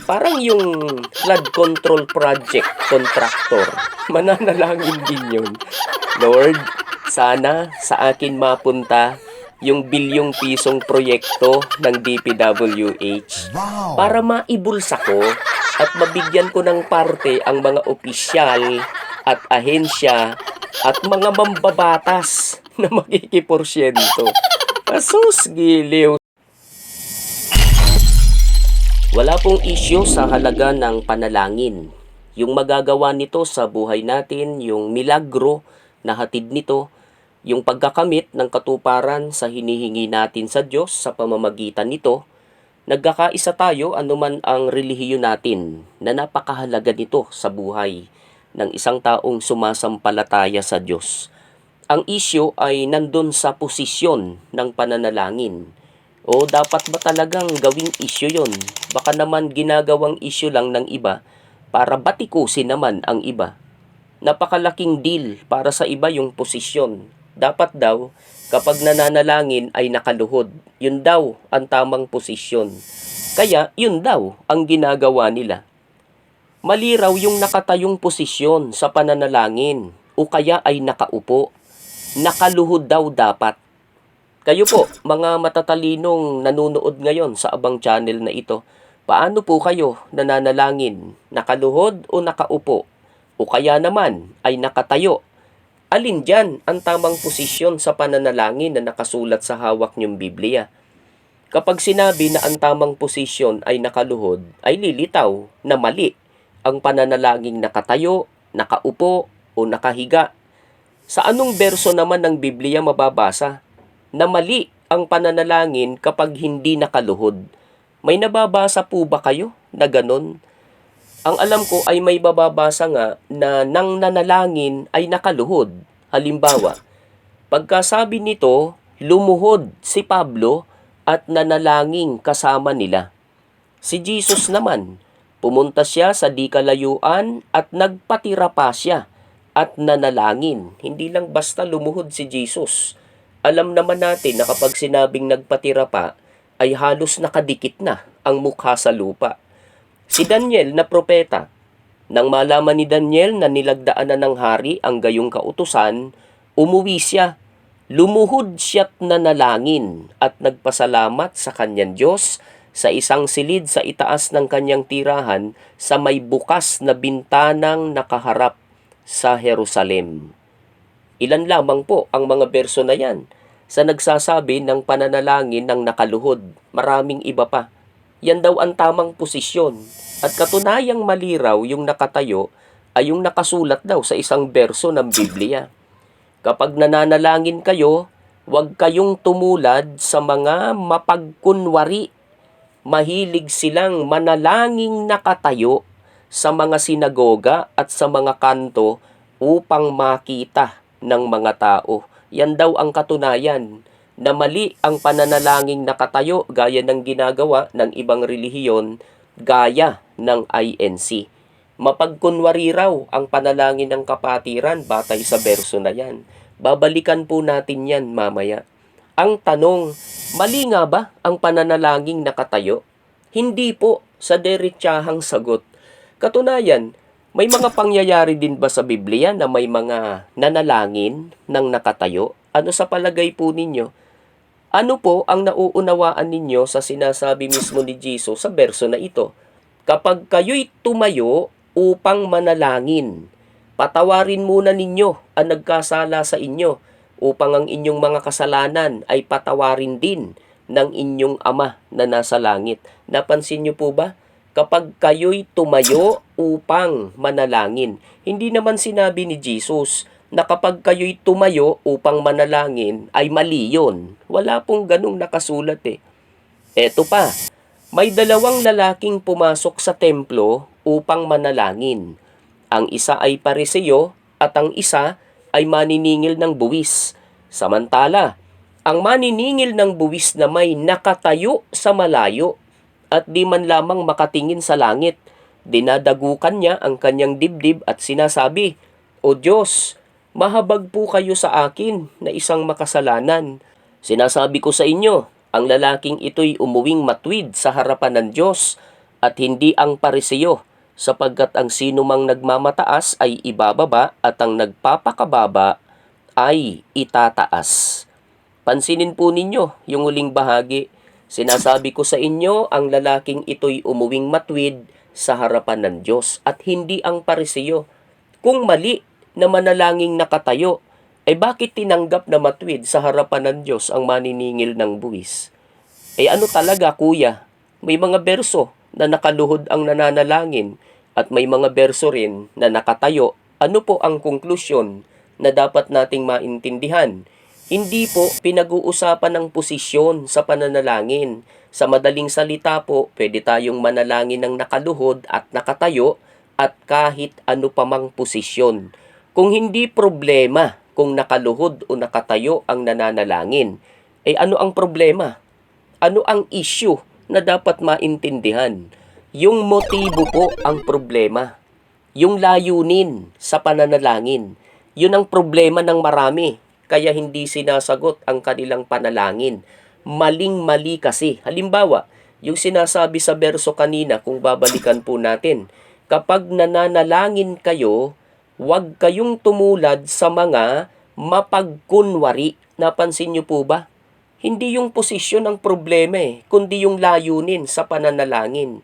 Parang yung flood control project contractor. Mananalangin din yun. Lord, sana sa akin mapunta yung bilyong pisong proyekto ng DPWH para maibulsa ko at mabigyan ko ng parte ang mga opisyal at ahensya at mga mambabatas na makikiporsyento. Asus, giliw. Wala pong isyu sa halaga ng panalangin. Yung magagawa nito sa buhay natin, yung milagro na hatid nito, yung pagkakamit ng katuparan sa hinihingi natin sa Diyos sa pamamagitan nito, nagkakaisa tayo anuman ang relihiyon natin na napakahalaga nito sa buhay ng isang taong sumasampalataya sa Diyos. Ang isyu ay nandun sa posisyon ng pananalangin. O dapat ba talagang gawing issue yon? Baka naman ginagawang issue lang ng iba para batikusin naman ang iba. Napakalaking deal para sa iba yung posisyon. Dapat daw, kapag nananalangin ay nakaluhod. Yun daw ang tamang posisyon. Kaya yun daw ang ginagawa nila. Mali raw yung nakatayong posisyon sa pananalangin o kaya ay nakaupo. Nakaluhod daw dapat. Kayo po, mga matatalinong nanonood ngayon sa Abang Channel na ito, paano po kayo nananalangin? Nakaluhod o nakaupo? O kaya naman ay nakatayo? Alin dyan ang tamang posisyon sa pananalangin na nakasulat sa hawak niyong Biblia? Kapag sinabi na ang tamang posisyon ay nakaluhod, ay lilitaw na mali ang pananalangin nakatayo, nakaupo o nakahiga. Sa anong berso naman ng Biblia mababasa na mali ang pananalangin kapag hindi nakaluhod? May nababasa po ba kayo na ganon? Ang alam ko ay may bababasa nga na nang nanalangin ay nakaluhod. Halimbawa, pagkasabi nito, lumuhod si Pablo at nanalangin kasama nila. Si Jesus naman, pumunta siya sa di kalayuan at nagpatira pa siya at nanalangin. Hindi lang basta lumuhod si Jesus. Alam naman natin na kapag sinabing nagpatira pa, ay halos nakadikit na ang mukha sa lupa. Si Daniel na propeta, nang malaman ni Daniel na nilagdaan na ng hari ang gayong kautusan, umuwi siya. Lumuhod siya't nanalangin at nagpasalamat sa kanyang Diyos sa isang silid sa itaas ng kanyang tirahan sa may bukas na bintanang nakaharap sa Jerusalem. Ilan lamang po ang mga berso na yan sa nagsasabi ng pananalangin ng nakaluhod. Maraming iba pa. Yan daw ang tamang posisyon. At katunayang maliraw yung nakatayo ay yung nakasulat daw sa isang berso ng Biblia. Kapag nananalangin kayo, huwag kayong tumulad sa mga mapagkunwari. Mahilig silang manalangin nakatayo sa mga sinagoga at sa mga kanto upang makita ng mga tao. Yan daw ang katunayan na mali ang pananalangin nakatayo gaya ng ginagawa ng ibang relihiyon gaya ng INC. Mapagkunwari raw ang panalangin ng kapatiran batay sa berso na yan. Babalikan po natin yan mamaya. Ang tanong, mali nga ba ang pananalangin nakatayo? Hindi po, sa diretsahang sagot. Katunayan, may mga pangyayari din ba sa Biblia na may mga nanalangin ng nakatayo? Ano sa palagay po ninyo? Ano po ang nauunawaan ninyo sa sinasabi mismo ni Jesus sa berso na ito? Kapag kayo'y tumayo upang manalangin, patawarin muna ninyo ang nagkasala sa inyo upang ang inyong mga kasalanan ay patawarin din ng inyong Ama na nasa langit. Napansin niyo po ba? Kapag kayo'y tumayo upang manalangin. Hindi naman sinabi ni Jesus na kapag kayo'y tumayo upang manalangin ay mali yun. Wala pong ganung nakasulat eh. Eto pa, may dalawang lalaking pumasok sa templo upang manalangin. Ang isa ay Pariseo at ang isa ay maniningil ng buwis. Samantala, ang maniningil ng buwis na may nakatayo sa malayo at di man lamang makatingin sa langit. Dinadagukan niya ang kanyang dibdib at sinasabi, "O Diyos, mahabag po kayo sa akin na isang makasalanan. Sinasabi ko sa inyo, ang lalaking ito'y umuwing matwid sa harapan ng Diyos at hindi ang Pariseo, sapagkat ang sino mang nagmamataas ay ibababa at ang nagpapakababa ay itataas. Pansinin po ninyo yung huling bahagi. Sinasabi ko sa inyo, ang lalaking ito'y umuwing matwid sa harapan ng Diyos at hindi ang Pariseo. Kung mali na manalangin nakatayo, ay bakit tinanggap na matwid sa harapan ng Diyos ang maniningil ng buwis? Ano talaga kuya? May mga berso na nakaluhod ang nananalangin at may mga berso rin na nakatayo. Ano po ang konklusyon na dapat nating maintindihan? Hindi po pinag-uusapan ng posisyon sa pananalangin. Sa madaling salita po, pwede tayong manalangin ng nakaluhod at nakatayo at kahit ano pa mang posisyon. Kung hindi problema kung nakaluhod o nakatayo ang nananalangin, ano ang problema? Ano ang issue na dapat maintindihan? Yung motibo po ang problema. Yung layunin sa pananalangin. Yun ang problema ng marami. Kaya hindi sinasagot ang kanilang panalangin. Maling-mali kasi. Halimbawa, yung sinasabi sa berso kanina, kung babalikan po natin, kapag nananalangin kayo, huwag kayong tumulad sa mga mapagkunwari. Napansin niyo po ba? Hindi yung posisyon ang problema kundi yung layunin sa pananalangin.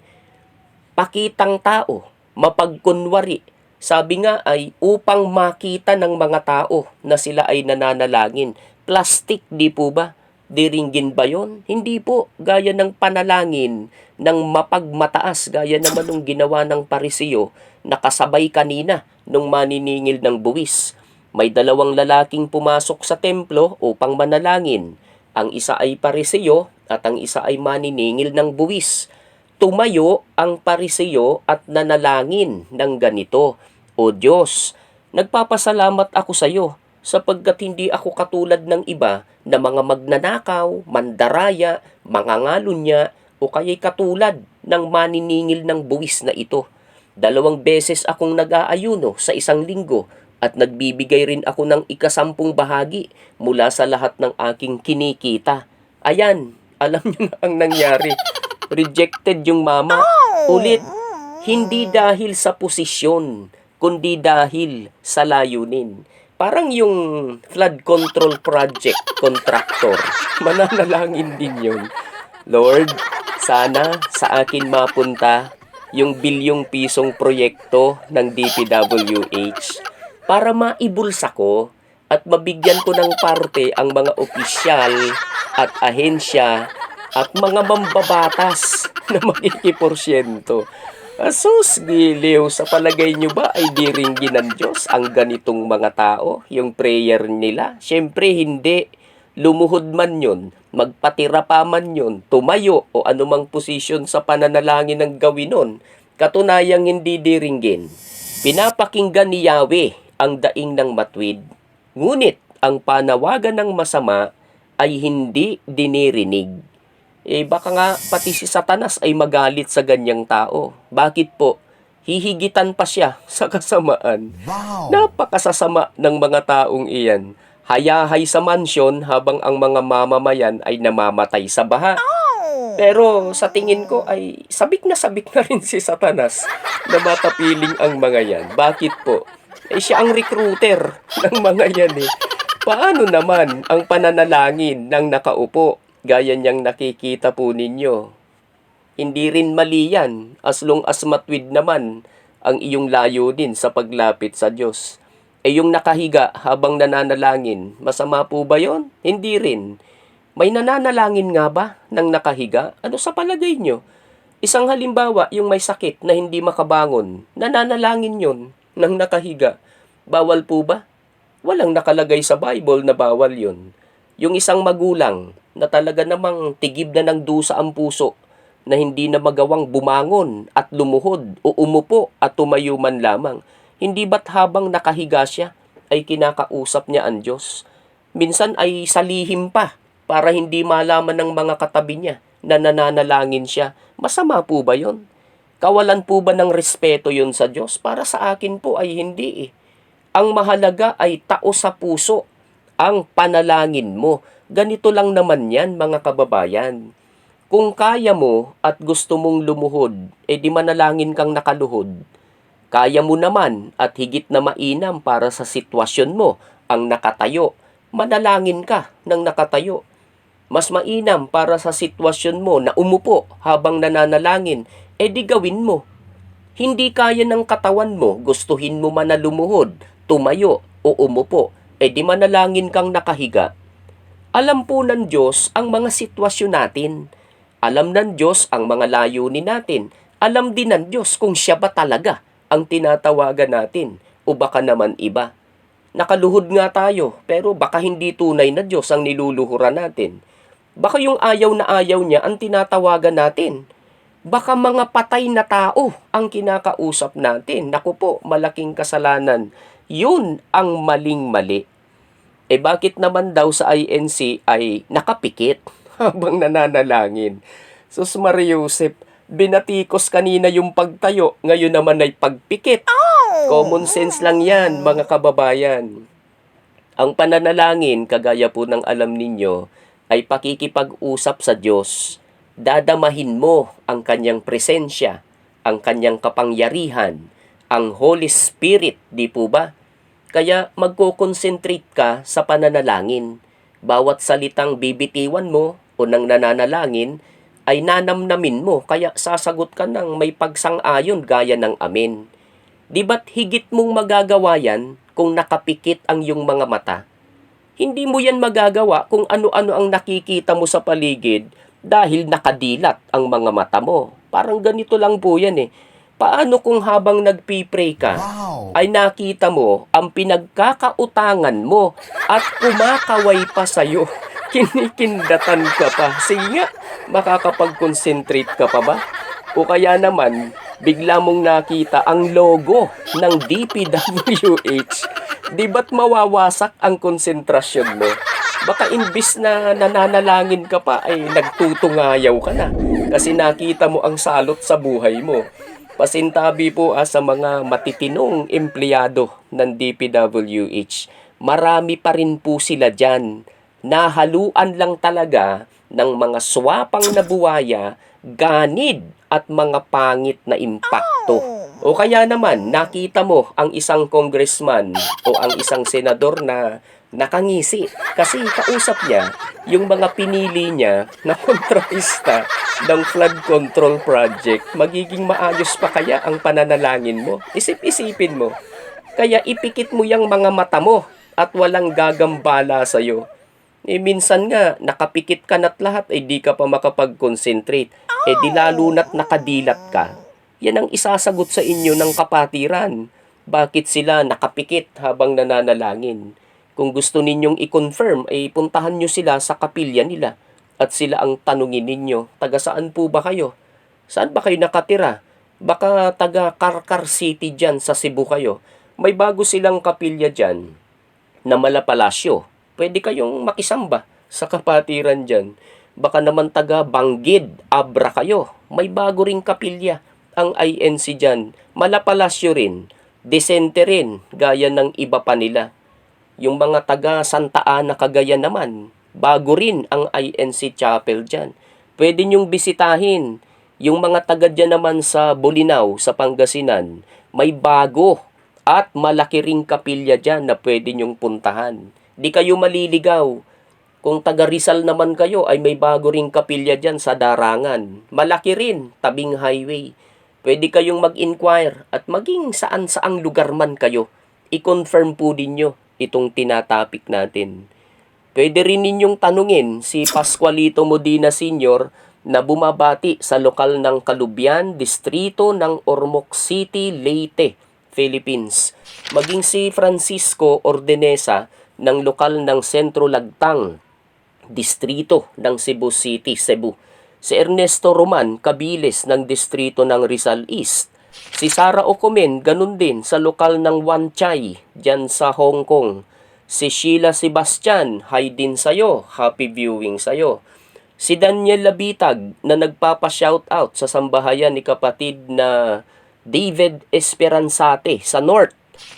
Pakitang tao, mapagkunwari. Sabi nga ay upang makita ng mga tao na sila ay nananalangin. Plastic, di po ba? Diringgin ba yon? Hindi po. Gaya ng panalangin ng mapagmataas. Gaya naman ng ginawa ng Pariseo na kasabay kanina nung maniningil ng buwis. May dalawang lalaking pumasok sa templo upang manalangin. Ang isa ay Pariseo at ang isa ay maniningil ng buwis. Tumayo ang Pariseo at nanalangin ng ganito, O Diyos, nagpapasalamat ako sa iyo sapagkat hindi ako katulad ng iba na mga magnanakaw, mandaraya, mangangalunya o kaya'y katulad ng maniningil ng buwis na ito. 2 beses akong nag-aayuno sa isang linggo at nagbibigay rin ako ng 10 bahagi mula sa lahat ng aking kinikita. Ayan, alam niyo na ang nangyari. Rejected yung mama. Ulit, hindi dahil sa posisyon, kundi dahil sa layunin. Parang yung flood control project contractor. Mananalangin din yun. Lord, sana sa akin mapunta yung bilyong pisong proyekto ng DPWH para maibulsa ko at mabigyan ko ng parte ang mga opisyal at ahensya at mga mambabatas na makikiporsyento. Asus, giliw, sa palagay nyo ba ay diringgin ng Diyos ang ganitong mga tao? Yung prayer nila? Siyempre hindi. Lumuhod man yun, magpatira pa man yun, tumayo o anumang posisyon sa pananalangin ng gawin nun, katunayang hindi diringgin. Pinapakinggan ni Yahweh ang daing ng matwid, ngunit ang panawagan ng masama ay hindi dinirinig. Baka nga pati si Satanas ay magalit sa ganyang tao. Bakit po? Hihigitan pa siya sa kasamaan. Wow! Napakasasama ng mga taong iyan. Hayahay sa mansyon habang ang mga mamamayan ay namamatay sa baha. Pero sa tingin ko ay sabik na rin si Satanas na matapiling ang mga yan. Bakit po? Siya ang recruiter ng mga yan Paano naman ang pananalangin ng nakaupo? Gaya niyang nakikita po ninyo. Hindi rin mali yan as long as matwid naman ang iyong layunin sa paglapit sa Diyos. Yung nakahiga habang nananalangin, masama po ba yon? Hindi rin. May nananalangin nga ba ng nakahiga? Ano sa palagay nyo? Isang halimbawa, yung may sakit na hindi makabangon, nananalangin yon ng nakahiga. Bawal po ba? Walang nakalagay sa Bible na bawal yon. Yung isang magulang na talaga namang tigib na ng dusa ang puso, na hindi na magawang bumangon at lumuhod o umupo at tumayo man lamang, hindi ba't habang nakahiga siya ay kinakausap niya ang Diyos? Minsan ay salihim pa para hindi malaman ng mga katabi niya na nananalangin siya. Masama po ba yon? Kawalan po ba ng respeto yon sa Diyos? Para sa akin po ay hindi Ang mahalaga ay tao sa puso ang panalangin mo. Ganito lang naman yan, mga kababayan. Kung kaya mo at gusto mong lumuhod, di manalangin kang nakaluhod. Kaya mo naman at higit na mainam para sa sitwasyon mo ang nakatayo, manalangin ka ng nakatayo. Mas mainam para sa sitwasyon mo na umupo habang nananalangin, di gawin mo. Hindi kaya ng katawan mo, gustuhin mo man na lumuhod, tumayo o umupo, di manalangin kang nakahiga. Alam po ng Diyos ang mga sitwasyon natin. Alam ng Diyos ang mga layunin natin. Alam din ng Diyos kung siya ba talaga ang tinatawagan natin o baka naman iba. Nakaluhod nga tayo, pero baka hindi tunay na Diyos ang niluluhuran natin. Baka yung ayaw na ayaw niya ang tinatawagan natin. Baka mga patay na tao ang kinakausap natin. Naku po, malaking kasalanan. Yun ang maling-mali. Bakit naman daw sa INC ay nakapikit habang nananalangin? Sus Maria Josep, binatikos kanina yung pagtayo, ngayon naman ay pagpikit. Common sense lang yan, mga kababayan. Ang pananalangin, kagaya po ng alam ninyo, ay pakikipag-usap sa Diyos. Dadamahin mo ang kanyang presensya, ang kanyang kapangyarihan, ang Holy Spirit, di po ba? Kaya magko-concentrate ka sa pananalangin. Bawat salitang bibitiwan mo o nang nananalangin ay nanamnamin mo, kaya sasagot ka ng may pagsang-ayon gaya ng amen. Di ba't higit mong magagawa yan kung nakapikit ang iyong mga mata? Hindi mo yan magagawa kung ano-ano ang nakikita mo sa paligid dahil nakadilat ang mga mata mo. Parang ganito lang po yan eh. Paano kung habang nagpipray ka, ay nakita mo ang pinagkakautangan mo at kumakaway pa sa'yo? Kinikindatan ka pa. Sige nga, makakapag-concentrate ka pa ba? O kaya naman, bigla mong nakita ang logo ng DPWH. Di ba't mawawasak ang konsentrasyon mo? Baka imbis na nananalangin ka pa ay nagtutungayaw ka na kasi nakita mo ang salot sa buhay mo. Pasintabi po sa mga matitinong empleyado ng DPWH. Marami pa rin po sila dyan. Nahaluan lang talaga ng mga swapang na buwaya, ganid at mga pangit na impakto. O kaya naman, nakita mo ang isang congressman o ang isang senador na nakangisi kasi kausap niya yung mga pinili niya na kontrahista ng flood control project. Magiging maayos pa kaya ang pananalangin mo? Isip-isipin mo. Kaya ipikit mo yung mga mata mo at walang gagambala sa'yo. Minsan nga, nakapikit ka na't lahat, di ka pa makapag-concentrate. Di lalo na't nakadilat ka. Yan ang isasagot sa inyo ng kapatiran. Bakit sila nakapikit habang nananalangin? Kung gusto ninyong i-confirm, puntahan nyo sila sa kapilya nila. At sila ang tanungin ninyo, taga saan po ba kayo? Saan ba kayo nakatira? Baka taga Karkar City dyan sa Cebu kayo. May bago silang kapilya dyan na Malapalasyo. Pwede kayong makisamba sa kapatiran dyan. Baka naman taga Banggid, Abra kayo. May bago ring kapilya ang INC dyan. Malapalasyo rin. Desente rin, gaya ng iba pa nila. Yung mga taga Santa Ana, Cagayan naman, bago rin ang INC Chapel dyan. Pwede nyong bisitahin. Yung mga taga dyan naman sa Bolinao, sa Pangasinan, may bago at malaki ring kapilya dyan na pwede nyong puntahan. Di kayo maliligaw. Kung taga Rizal naman kayo, ay may bago ring kapilya dyan sa Darangan. Malaki rin, tabing highway. Pwede kayong mag-inquire at maging saan-saang lugar man kayo. I-confirm po ninyo itong tinatapik natin. Pwede rin ninyong tanungin si Pascualito Modina Sr. na bumabati sa lokal ng Kalubian, distrito ng Ormoc City, Leyte, Philippines. Maging si Francisco Ordenesa ng lokal ng Sentro Lagtang, distrito ng Cebu City, Cebu. Si Ernesto Roman Cabiles ng distrito ng Rizal East. Si Sara Ocomen, ganun din sa lokal ng Wan Chai, dyan sa Hong Kong. Si Sheila Sebastian, hi din sa'yo, happy viewing sa'yo. Si Daniel Labitag na nagpapa-shoutout sa sambahayan ni kapatid na David Esperanzate sa North.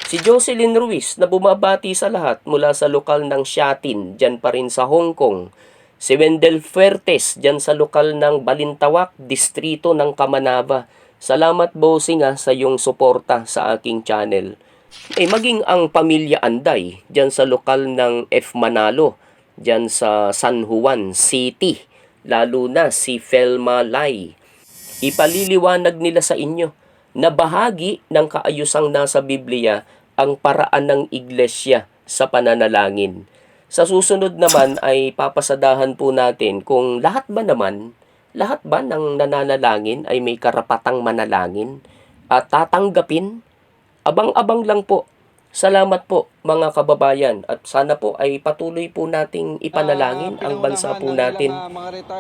Si Jocelyn Ruiz na bumabati sa lahat mula sa lokal ng Shatin, dyan pa rin sa Hong Kong. Si Wendell Fuertes dyan sa lokal ng Balintawak, distrito ng Kamanava. Salamat bossing sa iyong suporta sa aking channel. Maging ang pamilya Anday dyan sa lokal ng F. Manalo, dyan sa San Juan City, lalo na si Felma Lai. Ipaliliwanag nila sa inyo na bahagi ng kaayusang nasa Biblia ang paraan ng iglesia sa pananalangin. Sa susunod naman ay papasadahan po natin kung lahat ba ng nananalangin ay may karapatang manalangin at tatanggapin. Abang-abang lang po. Salamat po mga kababayan at sana po ay patuloy po nating ipanalangin ang bansa po natin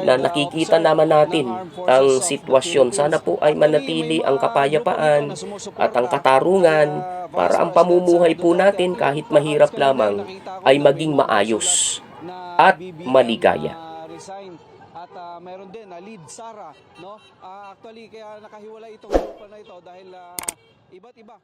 na nakikita naman natin ang sitwasyon. Sana po ay manatili ang kapayapaan at ang katarungan para ang pamumuhay po natin kahit mahirap lamang ay maging maayos at maligaya. At meron din na lead Sara, no? Actually kaya nakahiwalay itong grupo na ito dahil iba't iba